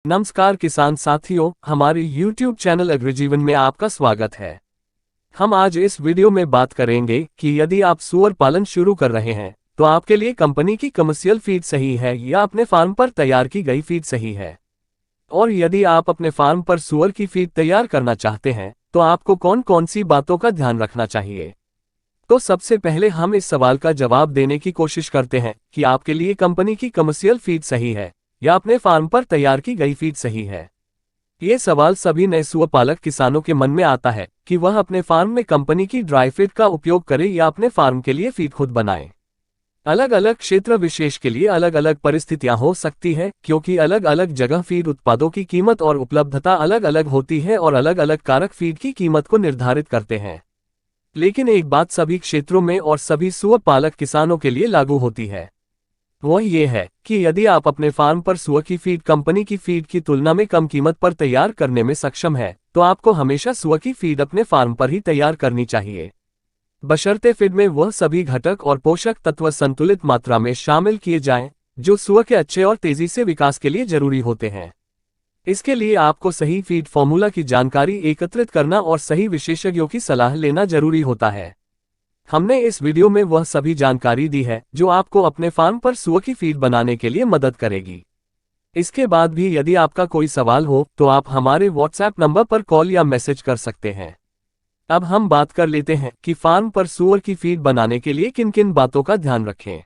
नमस्कार किसान साथियों, हमारे YouTube चैनल अग्रजीवन में आपका स्वागत है। हम आज इस वीडियो में बात करेंगे कि यदि आप सूअर पालन शुरू कर रहे हैं तो आपके लिए कंपनी की कमर्शियल फीड सही है या अपने फार्म पर तैयार की गई फीड सही है। और यदि आप अपने फार्म पर सूअर की फीड तैयार करना चाहते हैं तो आपको कौन कौन सी बातों का ध्यान रखना चाहिए। तो सबसे पहले हम इस सवाल का जवाब देने की कोशिश करते हैं कि आपके लिए कंपनी की कमर्शियल फीड सही है या अपने फार्म पर तैयार की गई फीड सही है। ये सवाल सभी नए सूअर पालक किसानों के मन में आता है कि वह अपने फार्म में कंपनी की ड्राई फीड का उपयोग करे या अपने फार्म के लिए फीड खुद बनाए। अलग अलग क्षेत्र विशेष के लिए अलग अलग परिस्थितियां हो सकती है, क्योंकि अलग अलग जगह फीड उत्पादों की कीमत और उपलब्धता अलग अलग होती है और अलग अलग कारक फीड की कीमत को निर्धारित करते हैं। लेकिन एक बात सभी क्षेत्रों में और सभी सूअर पालक किसानों के लिए लागू होती है, वह ये है कि यदि आप अपने फार्म पर सूअर की फीड कंपनी की फीड की तुलना में कम कीमत पर तैयार करने में सक्षम है तो आपको हमेशा सूअर की फीड अपने फार्म पर ही तैयार करनी चाहिए, बशर्ते फीड में वह सभी घटक और पोषक तत्व संतुलित मात्रा में शामिल किए जाएं जो सूअर के अच्छे और तेजी से विकास के लिए जरूरी होते हैं। इसके लिए आपको सही फीड फॉर्मूला की जानकारी एकत्रित करना और सही विशेषज्ञों की सलाह लेना जरूरी होता है। हमने इस वीडियो में वह सभी जानकारी दी है जो आपको अपने फार्म पर सूअर की फीड बनाने के लिए मदद करेगी। इसके बाद भी यदि आपका कोई सवाल हो तो आप हमारे व्हाट्सएप नंबर पर कॉल या मैसेज कर सकते हैं। अब हम बात कर लेते हैं कि फार्म पर सूअर की फीड बनाने के लिए किन किन बातों का ध्यान रखें।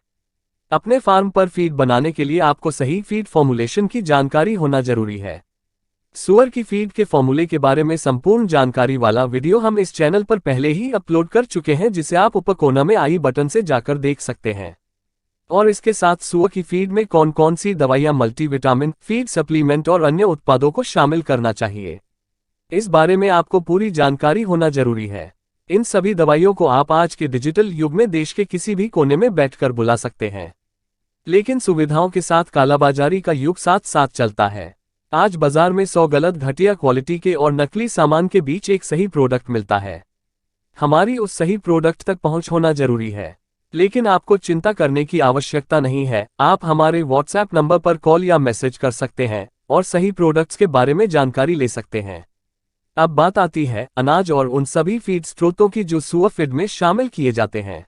अपने फार्म पर फीड बनाने के लिए आपको सही फीड फॉर्मुलेशन की जानकारी होना जरूरी है। सूअर की फीड के फॉर्मूले के बारे में संपूर्ण जानकारी वाला वीडियो हम इस चैनल पर पहले ही अपलोड कर चुके हैं, जिसे आप ऊपर कोना में आई बटन से जाकर देख सकते हैं। और इसके साथ सूअर की फीड में कौन कौन सी दवाइयां, मल्टीविटामिन, फीड सप्लीमेंट और अन्य उत्पादों को शामिल करना चाहिए, इस बारे में आपको पूरी जानकारी होना जरूरी है। इन सभी दवाइयों को आप आज के डिजिटल युग में देश के किसी भी कोने में बैठकर बुला सकते हैं, लेकिन सुविधाओं के साथ कालाबाजारी का युग साथ साथ चलता है। आज बाजार में 100 गलत घटिया क्वालिटी के और नकली सामान के बीच एक सही प्रोडक्ट मिलता है। हमारी उस सही प्रोडक्ट तक पहुंच होना जरूरी है, लेकिन आपको चिंता करने की आवश्यकता नहीं है। आप हमारे व्हाट्सएप नंबर पर कॉल या मैसेज कर सकते हैं और सही प्रोडक्ट्स के बारे में जानकारी ले सकते हैं। अब बात आती है अनाज और उन सभी फीड स्रोतों की जो सूअर फीड में शामिल किए जाते हैं।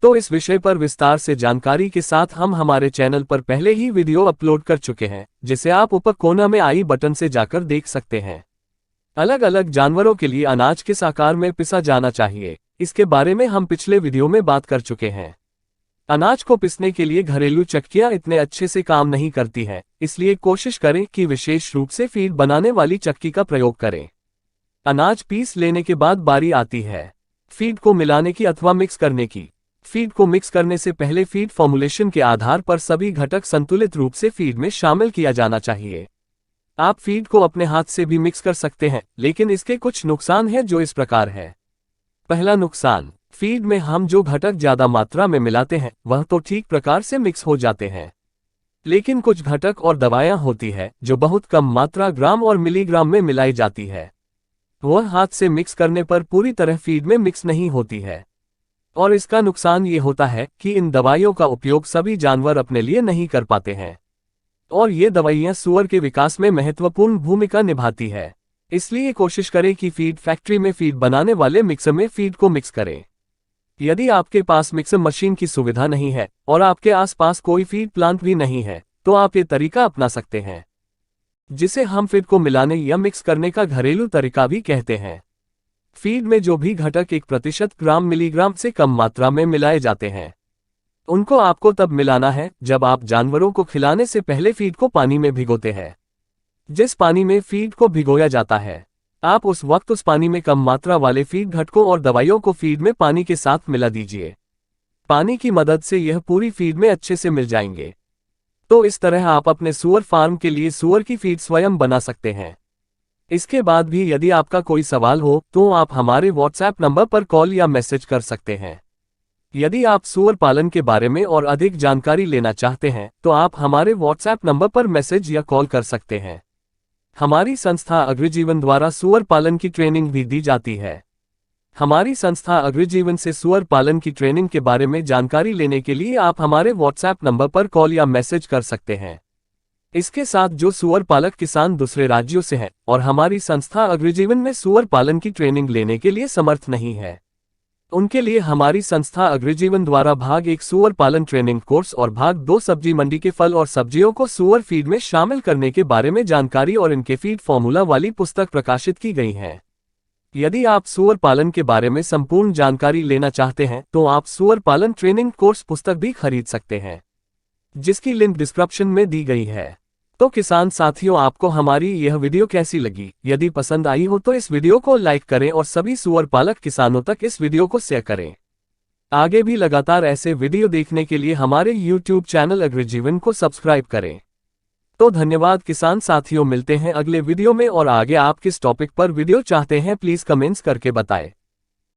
तो इस विषय पर विस्तार से जानकारी के साथ हम हमारे चैनल पर पहले ही वीडियो अपलोड कर चुके हैं, जिसे आप ऊपर कोना में आई बटन से जाकर देख सकते हैं। अलग अलग जानवरों के लिए अनाज किस आकार में पिसा जाना चाहिए, इसके बारे में हम पिछले वीडियो में बात कर चुके हैं। अनाज को पिसने के लिए घरेलू चक्कियां इतने अच्छे से काम नहीं करती हैं, इसलिए कोशिश करें कि विशेष रूप से फीड बनाने वाली चक्की का प्रयोग करें। अनाज पीस लेने के बाद बारी आती है फीड को मिलाने की अथवा मिक्स करने की। फीड को मिक्स करने से पहले फीड फॉर्मुलेशन के आधार पर सभी घटक संतुलित रूप से फीड में शामिल किया जाना चाहिए। आप फीड को अपने हाथ से भी मिक्स कर सकते हैं, लेकिन इसके कुछ नुकसान हैं जो इस प्रकार है। पहला नुकसान, फीड में हम जो घटक ज्यादा मात्रा में मिलाते हैं वह तो ठीक प्रकार से मिक्स हो जाते हैं, लेकिन कुछ घटक और दवाएं होती है जो बहुत कम मात्रा ग्राम और मिलीग्राम में मिलाई जाती है। वह हाथ से मिक्स करने पर पूरी तरह फीड में मिक्स नहीं होती है, और इसका नुकसान ये होता है कि इन दवाइयों का उपयोग सभी जानवर अपने लिए नहीं कर पाते हैं, और ये दवाइयां सूअर के विकास में महत्वपूर्ण भूमिका निभाती है। इसलिए कोशिश करें कि फीड फैक्ट्री में फीड बनाने वाले मिक्सर में फीड को मिक्स करें। यदि आपके पास मिक्सर मशीन की सुविधा नहीं है और आपके आसपास कोई फीड प्लांट भी नहीं है तो आप ये तरीका अपना सकते हैं, जिसे हम फीड को मिलाने या मिक्स करने का घरेलू तरीका भी कहते हैं। फीड में जो भी घटक 1% ग्राम मिलीग्राम से कम मात्रा में मिलाए जाते हैं, उनको आपको तब मिलाना है जब आप जानवरों को खिलाने से पहले फीड को पानी में भिगोते हैं। जिस पानी में फीड को भिगोया जाता है, आप उस वक्त उस पानी में कम मात्रा वाले फीड घटकों और दवाइयों को फीड में पानी के साथ मिला दीजिए। पानी की मदद से यह पूरी फीड में अच्छे से मिल जाएंगे। तो इस तरह आप अपने सूअर फार्म के लिए सूअर की फीड स्वयं बना सकते हैं। इसके बाद भी यदि आपका कोई सवाल हो तो आप हमारे व्हाट्सएप नंबर पर कॉल या मैसेज कर सकते हैं। यदि आप सूअर पालन के बारे में और अधिक जानकारी लेना चाहते हैं तो आप हमारे व्हाट्सएप नंबर पर मैसेज या कॉल कर सकते हैं। हमारी संस्था अग्रजीवन द्वारा सूअर पालन की ट्रेनिंग भी दी जाती है। हमारी संस्था अग्रजीवन से सूअर पालन की ट्रेनिंग के बारे में जानकारी लेने के लिए आप हमारे व्हाट्सएप नंबर पर कॉल या मैसेज कर सकते हैं। इसके साथ जो सुअर पालक किसान दूसरे राज्यों से हैं और हमारी संस्था अग्रजीवन में सुअर पालन की ट्रेनिंग लेने के लिए समर्थ नहीं है, उनके लिए हमारी संस्था अग्रजीवन द्वारा भाग 1 सुअर पालन ट्रेनिंग कोर्स और भाग 2 सब्जी मंडी के फल और सब्जियों को सुअर फीड में शामिल करने के बारे में जानकारी और इनके फीड फॉर्मूला वाली पुस्तक प्रकाशित की गई है। यदि आप सुअर पालन के बारे में संपूर्ण जानकारी लेना चाहते हैं तो आप सुअर पालन ट्रेनिंग कोर्स पुस्तक भी खरीद सकते हैं, जिसकी लिंक डिस्क्रिप्शन में दी गई है। तो किसान साथियों, आपको हमारी यह वीडियो कैसी लगी? यदि पसंद आई हो तो इस वीडियो को लाइक करें और सभी सुअर पालक किसानों तक इस वीडियो को शेयर करें। आगे भी लगातार ऐसे वीडियो देखने के लिए हमारे YouTube चैनल अग्रजीवन को सब्सक्राइब करें। तो धन्यवाद किसान साथियों, मिलते हैं अगले वीडियो में। और आगे आप किस टॉपिक पर वीडियो चाहते हैं प्लीज कमेंट्स करके बताएं।